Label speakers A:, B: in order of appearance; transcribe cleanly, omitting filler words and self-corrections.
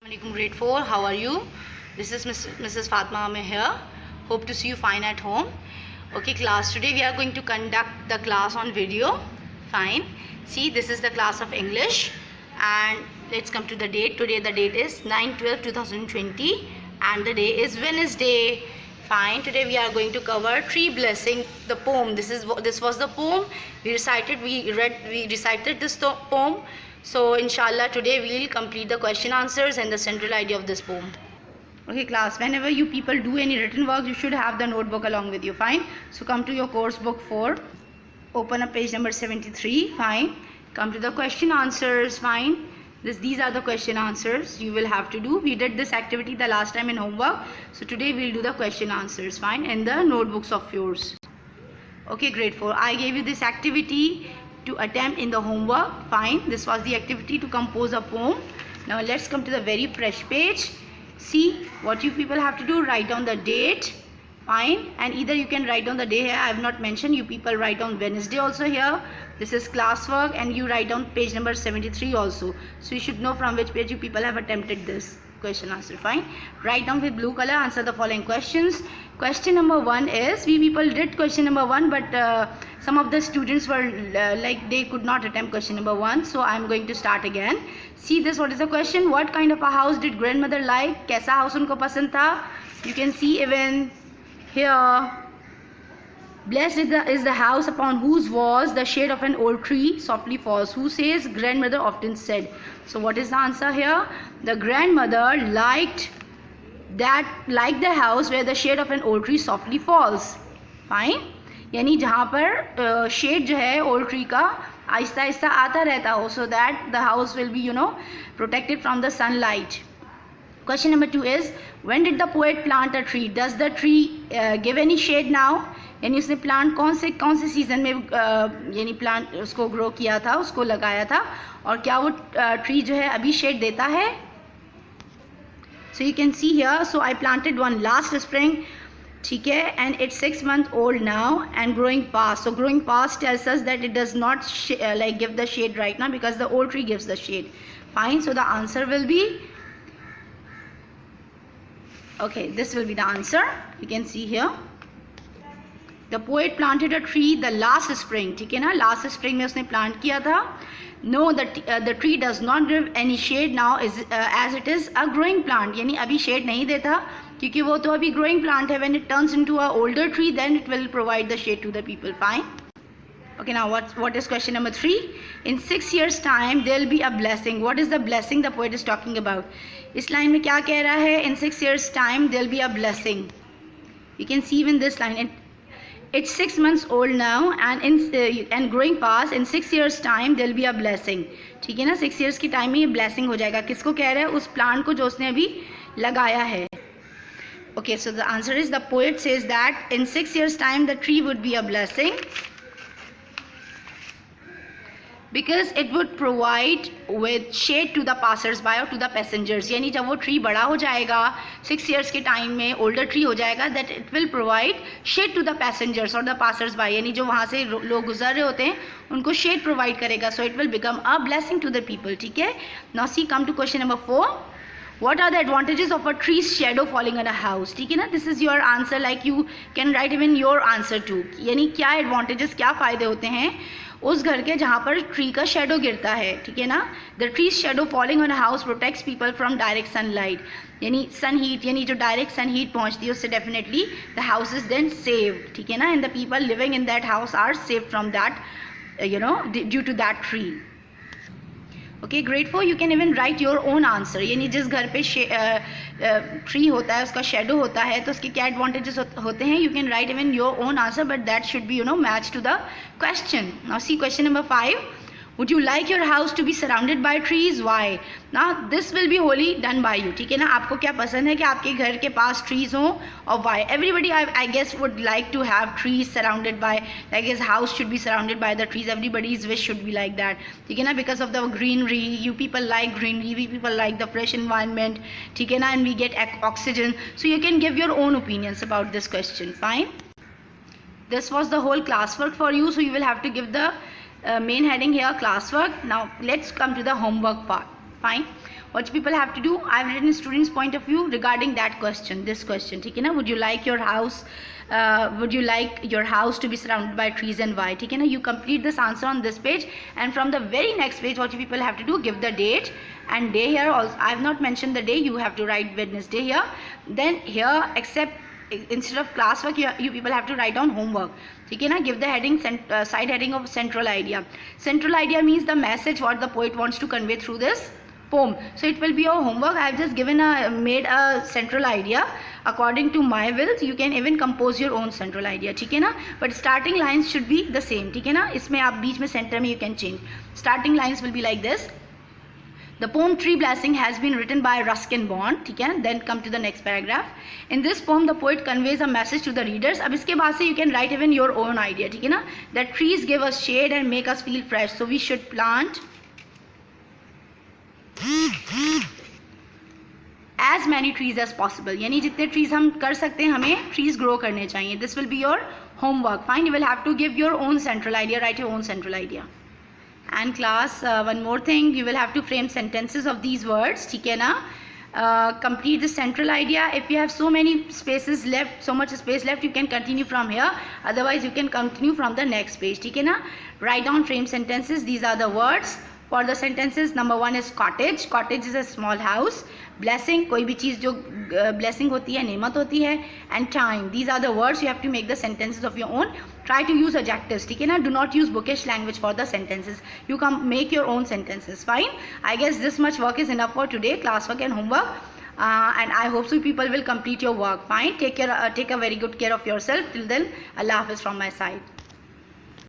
A: Assalamualaikum grade 4, how are you? This is Mrs. Fatma Amir here. Hope to see you fine at home. Okay class, today we are going to conduct the class on video. Fine. See, this is the class of English and let's come to the date. Today the date is 9/12/2020 and the day is Wednesday. Fine. Today we are going to cover tree blessing, the poem. This was the poem we recited this poem. So inshallah today we will complete the question answers and the central idea of this poem. Okay class, whenever you people do any written work, you should have the notebook along with you. Fine. So come to your course book 4, open up page number 73. Fine. Come to the question answers. Fine. These are the question answers you will have to do. We did this activity the last time in homework, so today we'll do the question answers. Fine. In the notebooks of yours. Okay grade 4, I gave you this activity to attempt in the homework. Fine. This was the activity to compose a poem. Now let's come to the very fresh page. See what you people have to do. Write down the date. Fine. And either you can write down the day here, I have not mentioned. You people write down Wednesday also here. This is classwork, and you write down page number 73 also. So you should know from which page you people have attempted this question answer. Fine. Write down with blue color. Answer the following questions. Question number 1 is, we people did question number 1, but some of the students were like they could not attempt question number 1, so I am going to start again. See this, what is the question? What kind of a house did grandmother like? कैसा house उनको पसंद था? You can see even here. Blessed is the house upon whose walls the shade of an old tree softly falls. Who says? Grandmother often said. So what is the answer here? The grandmother liked the house where the shade of an old tree softly falls. Fine. यानी जहाँ पर shade जो है old tree का आहिस्ता आहिस्ता आता रहता हो, so that the house will be protected from the sunlight. Question number 2 is, when did the poet plant a tree? Does the tree give any shade now? यानी उसने प्लांट कौन से सीज़न में यानी प्लांट उसको ग्रो किया था, उसको लगाया था, और क्या वो ट्री जो है अभी शेड देता है? So you can see here, so I planted one last spring, ठीक है, and it's 6 months old now and growing fast. So growing fast tells us that it does not like give the shade right now because the old tree gives the shade. Fine. So the answer will be, okay, this will be the answer. You can see here. The poet planted a tree the last spring. ठीक है ना, last spring में उसने plant किया था. No, the tree does not give any shade now as it is a growing plant. यानी अभी shade नहीं देता क्योंकि वो तो अभी growing plant है. When it turns into a older tree, then it will provide the shade to the people. Fine. Okay, now what is question number 3? In 6 years time there will be a blessing. What is the blessing the poet is talking about? इस line में क्या कह रहा है? In 6 years time there will be a blessing. You can see even this line. It's 6 months old now and growing fast. In 6 years time there will be a blessing. ठीक है ना, 6 years की time में ये blessing हो जाएगा. किसको कह रहा है? उस प्लांट को जो उसने अभी लगाया है. Okay, so the answer is, the poet says that in 6 years time the tree would be a blessing because it would provide with shade to the passers-by or to the passengers. यानी जब वो tree बड़ा हो जाएगा 6 years के time में older tree हो जाएगा, that it will provide shade to the passengers or the passers-by. यानी जो वहाँ से लोग गुजर रहे होते हैं उनको shade provide करेगा. So it will become a blessing to the people. ठीक है. Now see, come to question number 4. What are the advantages of a tree's shadow falling on a house? ठीक है ना, this is your answer. Like you can write even your answer too. यानी क्या advantages, क्या फ़ायदे होते हैं उस घर के जहाँ पर ट्री का शेडो गिरता है. ठीक है ना. The tree shadow falling on a house protects people from direct sunlight. यानी सन हीट, यानी जो डायरेक्ट सन हीट पहुँचती है उससे definitely the house is then save. ठीक है ना. And the people living in that house are save from that due to that tree. Okay grade 4, you can even write your own answer. यानी जिस घर पे ट्री होता है उसका शेडो होता है तो उसके क्या एडवांटेजेस होते हैं. You can write even your own answer, but that should be match to the question. Now see question number 5. Would you like your house to be surrounded by trees? Why? Now this will be wholly done by you. ठीक है ना. आपको क्या पसंद है कि आपके घर के पास trees हों, और why? Everybody I guess would like to have trees surrounded by, like his house should be surrounded by the trees. Everybody's wish should be like that. ठीक है ना. Because of the greenery, you people like greenery, we people like the fresh environment. ठीक है ना. And we get oxygen. So you can give your own opinions about this question. Fine. This was the whole classwork for you. So you will have to give the main heading here, classwork. Now let's come to the homework part. Fine. what people have to do, I've written students point of view regarding that question, this question, ठीक है ना. Would you like your house to be surrounded by trees and why, ठीक है ना. You complete this answer on this page, and from the very next page what you people have to do, give the date and day. Here also I have not mentioned the day, you have to write Wednesday here. Then here, except instead of classwork, you people have to write down homework, ठीक है ना. Give the heading, side heading of central idea. Central idea means the message what the poet wants to convey through this poem. So it will be your homework. I have just made a central idea according to my will. You can even compose your own central idea, ठीक है ना. But starting lines should be the same, ठीक है ना. इसमें आप बीच में center में you can change. Starting lines will be like this. The poem Tree Blessing has been written by Ruskin Bond, ठीक है. Then come to the next paragraph. In this poem the poet conveys a message to the readers. अब इसके बाद से you can write even your own idea, ठीक है ना. That trees give us shade and make us feel fresh, so we should plant as many trees as possible. यानी जितने trees हम कर सकते हैं हमें trees grow करने चाहिए. This will be your homework. Fine, you will have to give your own central idea, write your own central idea. And class, one more thing, you will have to frame sentences of these words, ठीक है ना. Complete the central idea. If you have so many spaces left, so much space left, you can continue from here, otherwise you can continue from the next page, ठीक है ना. Write down frame sentences. These are the words for the sentences. Number 1 is cottage. Cottage is a small house. Blessing, कोई भी चीज़ जो blessing होती है, नेमत होती है. And time, these are the words. You have to make the sentences of your own. Try to use adjectives, ठीक है ना. Do not use bookish language for the sentences. You can make your own sentences. Fine. I guess this much work is enough for today, classwork and homework. And I hope so people will complete your work. Fine. Take a very good care of yourself. Till then, Allah Hafiz from my side.